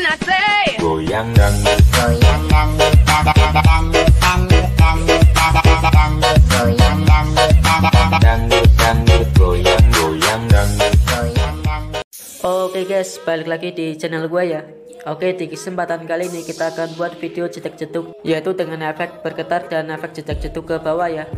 I say goyang dangdut, goyang dangdut, dangdut, dangdut, dangdut, dangdut, goyang dangdut, dangdut dangdut, goyang goyang dangdut. goyang dangdut. Oke guys, balik lagi di channel gue ya. Oke, di kesempatan kali ini kita akan buat video jedak-jeduk, yaitu dengan efek bergetar dan efek jedak-jeduk ke bawah ya.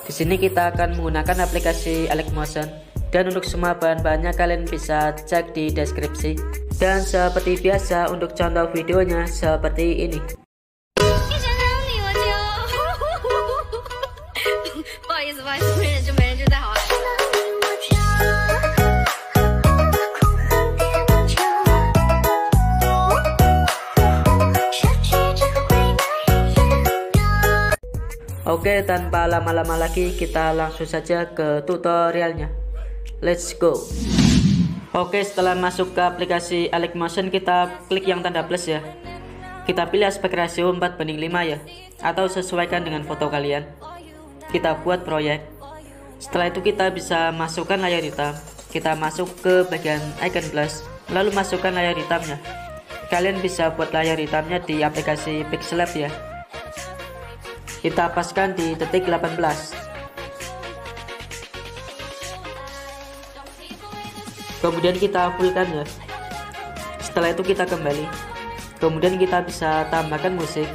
Di sini kita akan menggunakan aplikasi Alikmotion, dan untuk semua bahan-bahannya kalian bisa cek di deskripsi. Dan seperti biasa untuk contoh videonya seperti ini. 不好意思，不好意思，没忍住，没忍住，再好。 Oke, tanpa lama-lama lagi kita langsung saja ke tutorialnya. Let's go. Oke, setelah masuk ke aplikasi Alikmotion, kita klik yang tanda plus ya. Kita pilih aspek rasio 4:5 ya, atau sesuaikan dengan foto kalian. Kita buat proyek. Setelah itu kita bisa masukkan layar hitam. Kita masuk ke bagian icon plus, lalu masukkan layar hitamnya. Kalian bisa buat layar hitamnya di aplikasi Pixellab ya. Kita paskan di detik 18. Kemudian kita fullkan ya. Setelah itu kita kembali. Kemudian kita bisa tambahkan musik.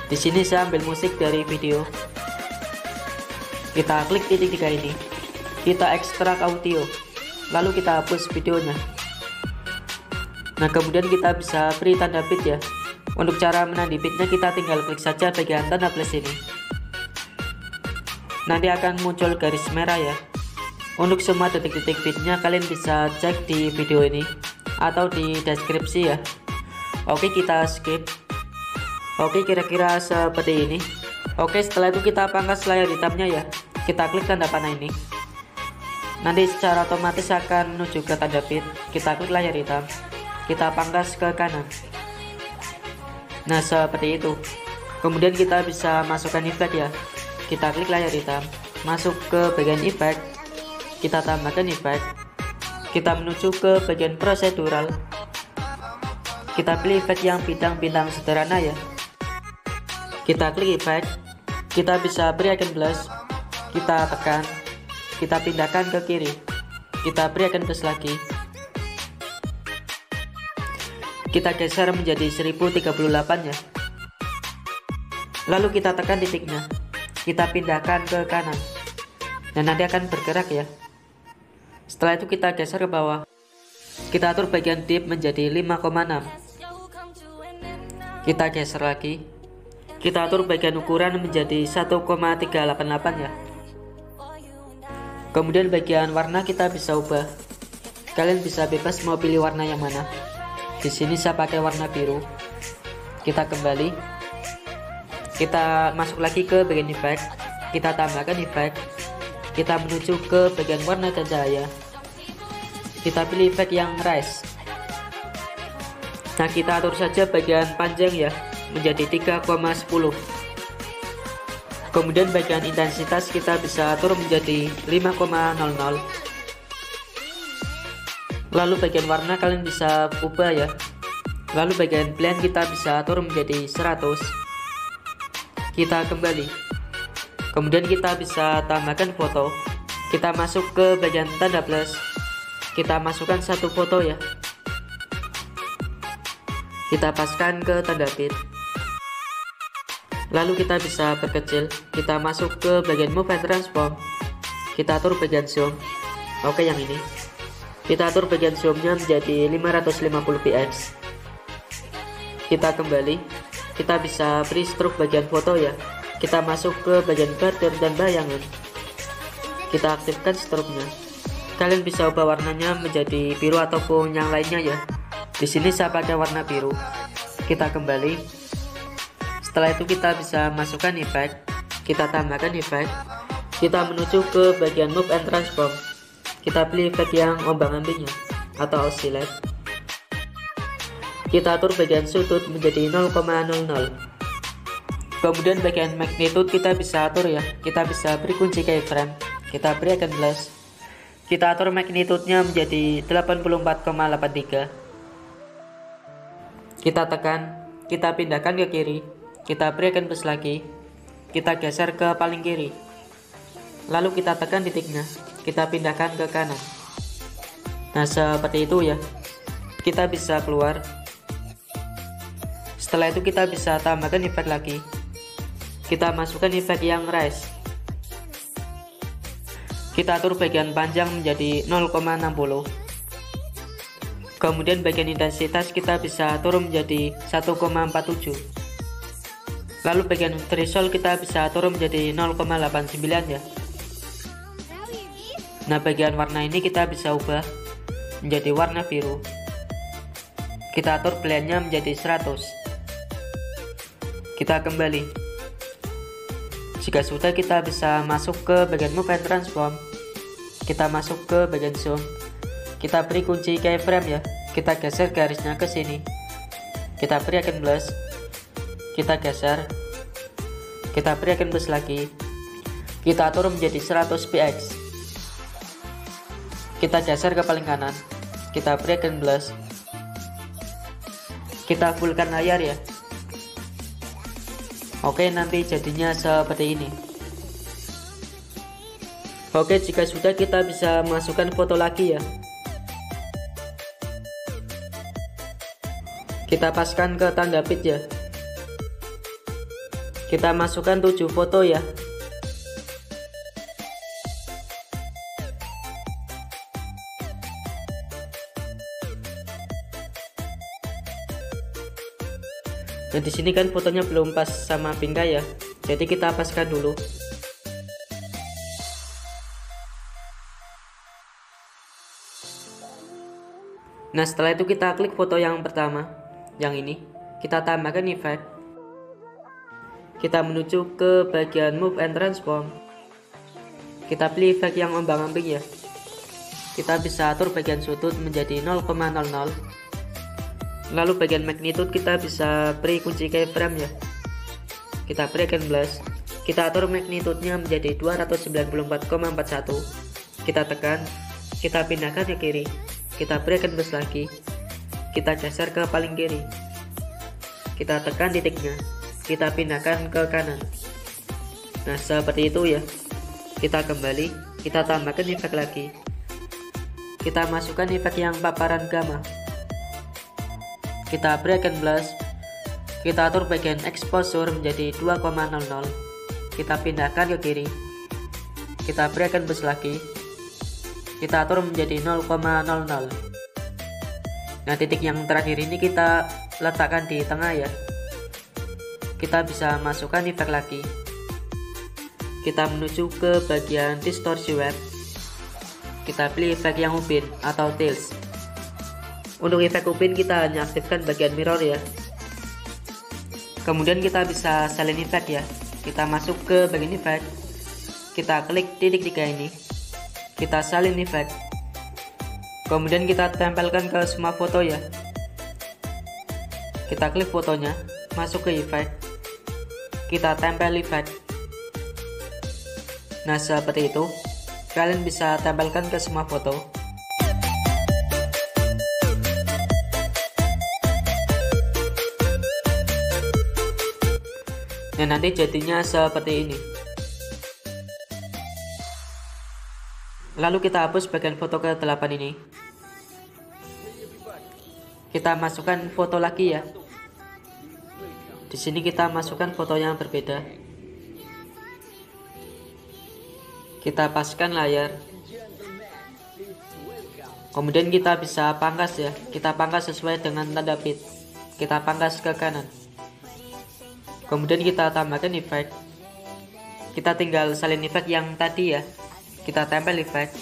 Di sini saya ambil musik dari video. Kita klik titik 3 ini. Kita ekstrak audio. Lalu kita hapus videonya. Nah, kemudian kita bisa beri tanda bit ya. Untuk cara menandai bitnya kita tinggal klik saja bagian tanda plus ini. Nanti akan muncul garis merah ya. Untuk semua detik-detik bitnya kalian bisa cek di video ini atau di deskripsi ya. Oke, kita skip. Oke, kira-kira seperti ini. Oke, setelah itu kita pangkas layar hitamnya ya. Kita klik tanda panah ini. Nanti secara otomatis akan menuju ke tanda bit. Kita klik layar hitam. Kita pangkas ke kanan. Nah, seperti itu. Kemudian kita bisa masukkan efek ya. Kita klik layar hitam, masuk ke bagian efek. Kita tambahkan efek. Kita menuju ke bagian prosedural. Kita pilih efek yang bintang-bintang sederhana ya. Kita klik efek. Kita bisa beri icon plus. Kita tekan. Kita pindahkan ke kiri. Kita beri icon plus lagi. Kita geser menjadi 1038 ya. Lalu kita tekan titiknya. Kita pindahkan ke kanan. Dan nanti akan bergerak ya. Setelah itu kita geser ke bawah. Kita atur bagian dip menjadi 5,6. Kita geser lagi. Kita atur bagian ukuran menjadi 1,388 ya. Kemudian bagian warna kita bisa ubah. Kalian bisa bebas mau pilih warna yang mana. Di sini saya pakai warna biru. Kita kembali. Kita masuk lagi ke bagian efek. Kita tambahkan efek. Kita menuju ke bagian warna dan cahaya. Kita pilih efek yang rise. Nah, kita atur saja bagian panjang ya menjadi 3,10. Kemudian bagian intensitas kita bisa atur menjadi 5,00. Lalu bagian warna kalian bisa ubah ya. Lalu bagian blend kita bisa atur menjadi 100. Kita kembali. Kemudian kita bisa tambahkan foto. Kita masuk ke bagian tanda plus. Kita masukkan satu foto ya. Kita paskan ke tanda bit. Lalu kita bisa perkecil. Kita masuk ke bagian move and transform. Kita atur bagian zoom. Oke, yang ini. Kita atur bagian zoomnya menjadi 550 px. Kita kembali. Kita bisa beri stroke bagian foto ya. Kita masuk ke bagian border dan bayangan. Kita aktifkan stroke-nya. Kalian bisa ubah warnanya menjadi biru ataupun yang lainnya ya. Di sini saya pakai warna biru. Kita kembali. Setelah itu kita bisa masukkan efek. Kita tambahkan efek. Kita menuju ke bagian move and transform. Kita pilih efek yang ombang-ambingnya atau oscillate. Kita atur bagian sudut menjadi 0,00. Kemudian bagian magnitude kita bisa atur ya. Kita bisa beri kunci keyframe. Kita beri icon plus. Kita atur magnitude-nya menjadi 84,83. kita tekan, kita pindahkan ke kiri, kita beri icon plus lagi, kita geser ke paling kiri, lalu kita tekan titiknya, kita pindahkan ke kanan. Nah seperti itu ya, kita bisa keluar. Setelah itu kita bisa tambahkan efek lagi, kita masukkan efek yang rise, kita atur bagian panjang menjadi 0,60, kemudian bagian intensitas kita bisa turun menjadi 1,47, lalu bagian threshold kita bisa turun menjadi 0,89 ya. Nah bagian warna ini kita bisa ubah menjadi warna biru, kita atur blendnya menjadi 100, kita kembali. Jika sudah, kita bisa masuk ke bagian move and transform, kita masuk ke bagian zoom, kita beri kunci keyframe ya, kita geser garisnya ke sini, kita beri icon plus, kita geser, kita beri icon plus lagi, kita atur menjadi 100 px, kita geser ke paling kanan, kita beri icon plus, kita fullkan layar ya. Oke, nanti jadinya seperti ini. Oke, jika sudah, kita bisa masukkan foto lagi ya. Kita paskan ke tanda pit ya, kita masukkan 7 foto ya. Nah di sini kan fotonya belum pas sama Pinka ya, jadi kita paskan dulu. Nah setelah itu kita klik foto yang pertama, yang ini, kita tambahkan efek, kita menuju ke bagian move and transform, kita pilih efek yang ombang-ambing ya, kita bisa atur bagian sudut menjadi 0,00, lalu bagian magnitude kita bisa beri kunci keyframe ya, kita beri icon plus, kita atur magnitude-nya menjadi 294,41, kita tekan, kita pindahkan ke kiri, kita beri icon plus lagi, kita geser ke paling kiri, kita tekan titiknya, kita pindahkan ke kanan. Nah seperti itu ya, kita kembali, kita tambahkan efek lagi, kita masukkan efek yang paparan gamma, kita beri icon plus, kita atur bagian exposure menjadi 2,00, kita pindahkan ke kiri, kita beri icon plus lagi, kita atur menjadi 0,00. Nah titik yang terakhir ini kita letakkan di tengah ya, kita bisa masukkan efek lagi, kita menuju ke bagian distortion, kita pilih efek yang upin atau tilt. Untuk efek upin kita hanya aktifkan bagian mirror ya. Kemudian kita bisa salin efek ya, kita masuk ke bagian efek, kita klik titik 3 ini, kita salin efek, kemudian kita tempelkan ke semua foto ya, kita klik fotonya, masuk ke efek, kita tempel efek. Nah seperti itu, kalian bisa tempelkan ke semua foto. Nah nanti jadinya seperti ini. Lalu kita hapus bagian foto ke-8 ini, kita masukkan foto lagi ya. Di sini kita masukkan foto yang berbeda, kita paskan layar, kemudian kita bisa pangkas ya, kita pangkas sesuai dengan tanda pit, kita pangkas ke kanan, kemudian kita tambahkan efek, kita tinggal salin efek yang tadi ya, kita tempel efek,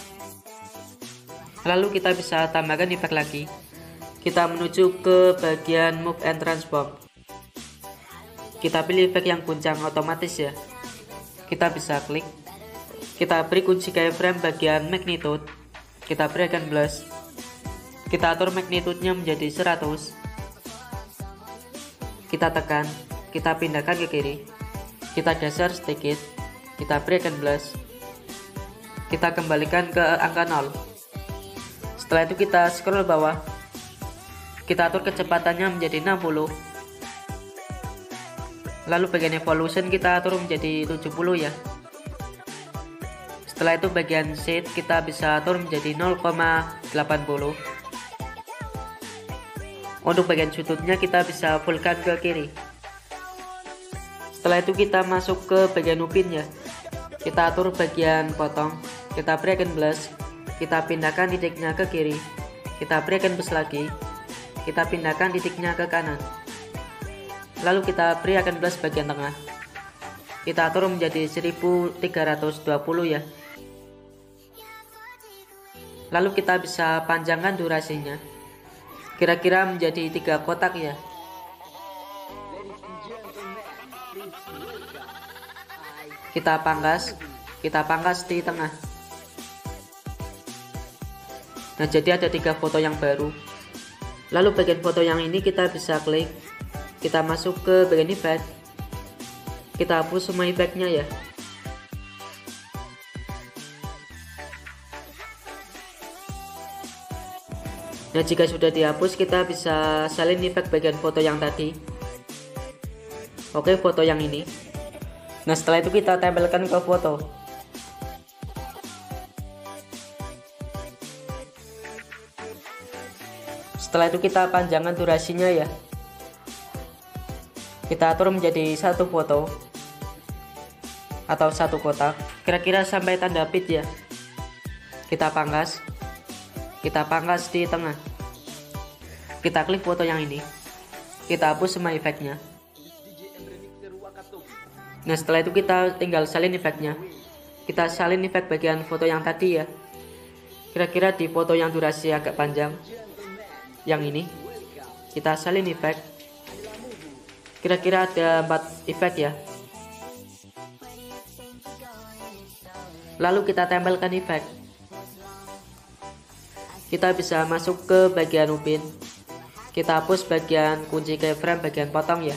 lalu kita bisa tambahkan efek lagi, kita menuju ke bagian move and transform, kita pilih efek yang guncang otomatis ya, kita bisa klik, kita beri kunci keyframe bagian magnitude, kita beri icon plus, kita atur magnitude-nya menjadi 100, kita tekan, kita pindahkan ke kiri, kita geser sedikit, kita beri icon plus, kita kembalikan ke angka 0. Setelah itu kita scroll bawah, Kita atur kecepatannya menjadi 60. Lalu bagian evolution kita atur menjadi 70 ya. Setelah itu bagian shade kita bisa atur menjadi 0,80. Untuk bagian sudutnya kita bisa fullkan ke kiri. Setelah itu kita masuk ke bagian upin ya. Kita atur bagian potong, kita beri icon brush, kita pindahkan titiknya ke kiri, kita beri icon brush lagi, kita pindahkan titiknya ke kanan. Lalu kita beri icon brush bagian tengah. Kita atur menjadi 1320 ya. Lalu kita bisa panjangkan durasinya. Kira-kira menjadi 3 kotak ya. Kita pangkas di tengah. Nah, jadi ada 3 foto yang baru. Lalu bagian foto yang ini kita bisa klik, kita masuk ke bagian efek, kita hapus semua efeknya ya. Nah, jika sudah dihapus kita bisa salin efek bagian foto yang tadi. Oke, foto yang ini. Nah, setelah itu kita tempelkan ke foto. Setelah itu kita panjangkan durasinya ya. Kita atur menjadi 1 foto atau 1 kotak, kira-kira sampai tanda pit ya. Kita pangkas di tengah. Kita klik foto yang ini, kita hapus semua efeknya. Nah, setelah itu kita tinggal salin efeknya. Kita salin efek bagian foto yang tadi ya. Kira-kira di foto yang durasi agak panjang, yang ini, kita salin efek. Kira-kira ada 4 efek ya. Lalu kita tempelkan efek. Kita bisa masuk ke bagian upin. Kita hapus bagian kunci keyframe bagian potong ya.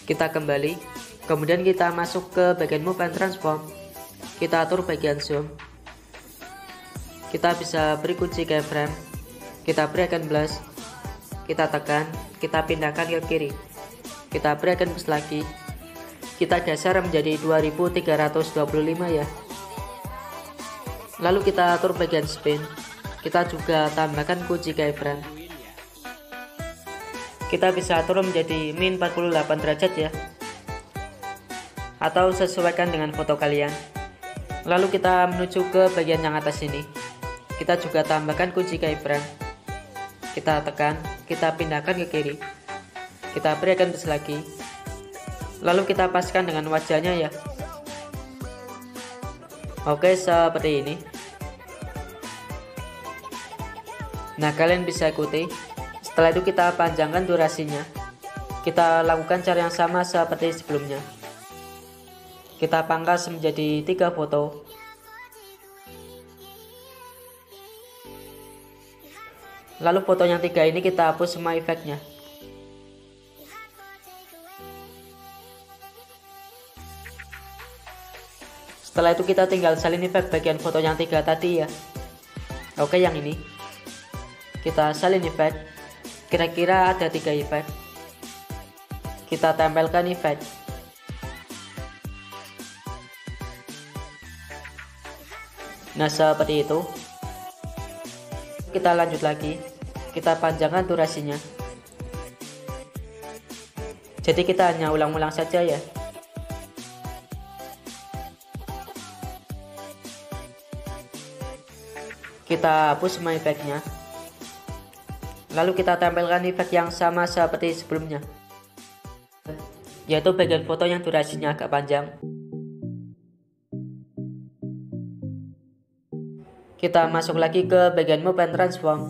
Kita kembali, kemudian kita masuk ke bagian move and transform. Kita atur bagian zoom. Kita bisa beri kunci keyframe, kita beri icon brush, kita tekan, kita pindahkan ke kiri, kita beri icon brush lagi, kita geser menjadi 2325 ya. Lalu kita atur bagian spin, kita juga tambahkan kunci keyframe. Kita bisa atur menjadi min 48 derajat ya, atau sesuaikan dengan foto kalian. Lalu kita menuju ke bagian yang atas ini. Kita juga tambahkan kunci keyframe. Kita tekan, kita pindahkan ke kiri. Kita beri icon brush lagi. Lalu kita paskan dengan wajahnya ya. Oke, seperti ini. Nah, kalian bisa ikuti. Setelah itu kita panjangkan durasinya. Kita lakukan cara yang sama seperti sebelumnya. Kita pangkas menjadi 3 foto. Lalu foto yang 3 ini kita hapus semua efeknya. Setelah itu kita tinggal salin efek bagian foto yang 3 tadi ya. Oke, yang ini. Kita salin efek. Kira-kira ada 3 efek. Kita tempelkan efek. Nah, seperti itu. Kita lanjut lagi. Kita panjangkan durasinya. Jadi kita hanya ulang-ulang saja ya. Kita hapus semua efeknya. Lalu kita tempelkan efek yang sama seperti sebelumnya, yaitu bagian foto yang durasinya agak panjang. Kita masuk lagi ke bagian move and transform.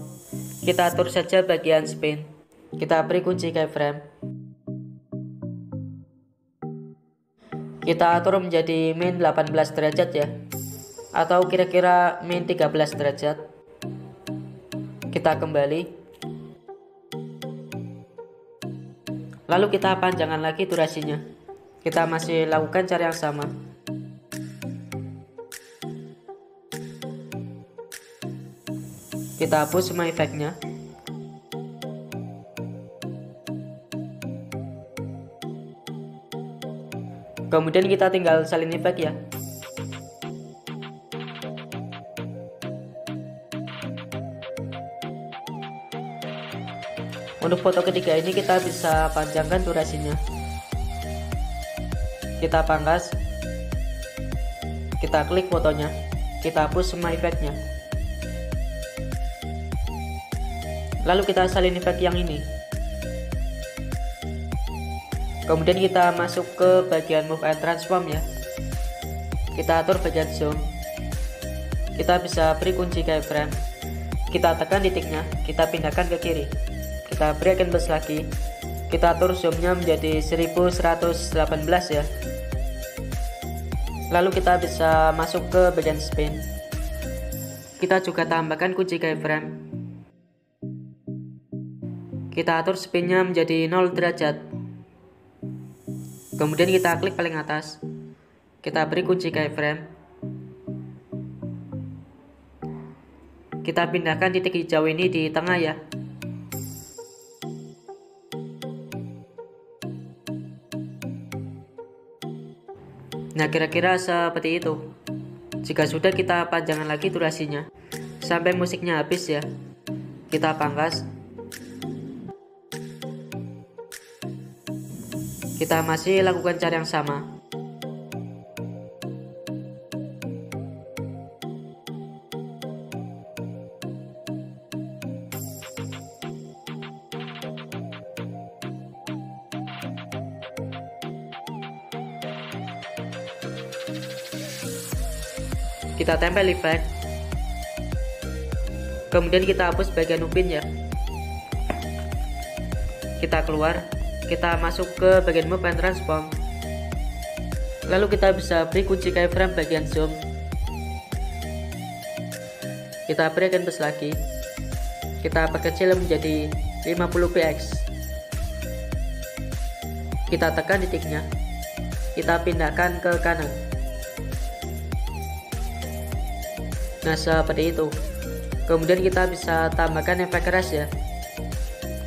Kita atur saja bagian spin. Kita beri kunci keyframe. Kita atur menjadi min 18 derajat ya, atau kira-kira min 13 derajat. Kita kembali. Lalu kita panjangkan lagi durasinya. Kita masih lakukan cara yang sama. Kita hapus semua efeknya. Kemudian kita tinggal salin efek ya. Untuk foto ketiga ini kita bisa panjangkan durasinya. Kita pangkas, kita klik fotonya, kita hapus semua efeknya. Lalu kita salin efek yang ini. Kemudian kita masuk ke bagian move and transform ya. Kita atur bagian zoom. Kita bisa beri kunci keyframe. Kita tekan titiknya, kita pindahkan ke kiri. Kita beri canvas lagi. Kita atur zoomnya menjadi 1118 ya. Lalu kita bisa masuk ke bagian spin. Kita juga tambahkan kunci keyframe. Kita atur spinnya menjadi 0 derajat. Kemudian kita klik paling atas. Kita beri kunci keyframe. Kita pindahkan titik hijau ini di tengah ya. Nah, kira-kira seperti itu. Jika sudah, kita panjangkan lagi durasinya sampai musiknya habis ya. Kita pangkas. Kita masih lakukan cara yang sama. Kita tempel efek. Kemudian kita hapus bagian upin ya. Kita keluar. Kita masuk ke bagian move and transform. Lalu kita bisa beri kunci keyframe bagian zoom. Kita beri canvas lagi. Kita perkecil menjadi 50px. Kita tekan titiknya. Kita pindahkan ke kanan. Nah, seperti itu. Kemudian kita bisa tambahkan efek keras ya.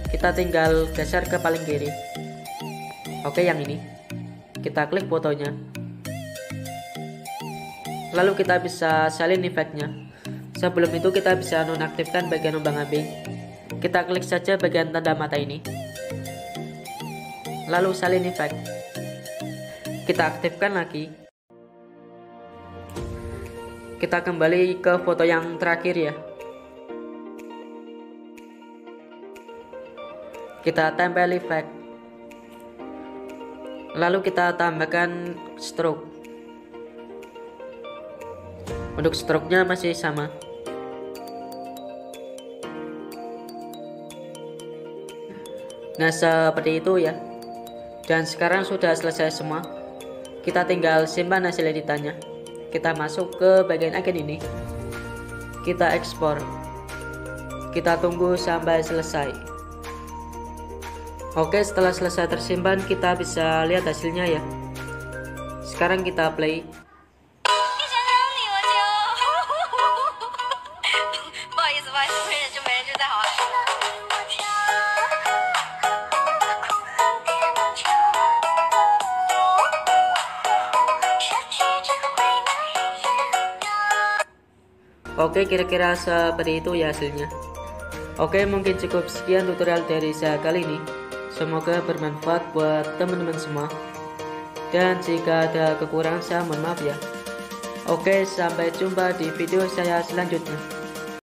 Kita tinggal geser ke paling kiri. Oke, yang ini. Kita klik fotonya. Lalu kita bisa salin efeknya. Sebelum itu kita bisa nonaktifkan bagian ombang-ambing. Kita klik saja bagian tanda mata ini. Lalu salin efek. Kita aktifkan lagi. Kita kembali ke foto yang terakhir ya. Kita tempel efek. Lalu kita tambahkan stroke. Untuk stroke-nya masih sama. Nah, seperti itu ya. Dan sekarang sudah selesai semua. Kita tinggal simpan hasil editannya. Kita masuk ke bagian agen ini. Kita ekspor. Kita tunggu sampai selesai. Oke, setelah selesai tersimpan, kita bisa lihat hasilnya ya. Sekarang kita play. Oke, kira-kira seperti itu ya hasilnya. Oke, mungkin cukup sekian tutorial dari saya kali ini. Semoga bermanfaat buat teman-teman semua. Dan jika ada kekurangan saya mohon maaf ya. Oke, sampai jumpa di video saya selanjutnya.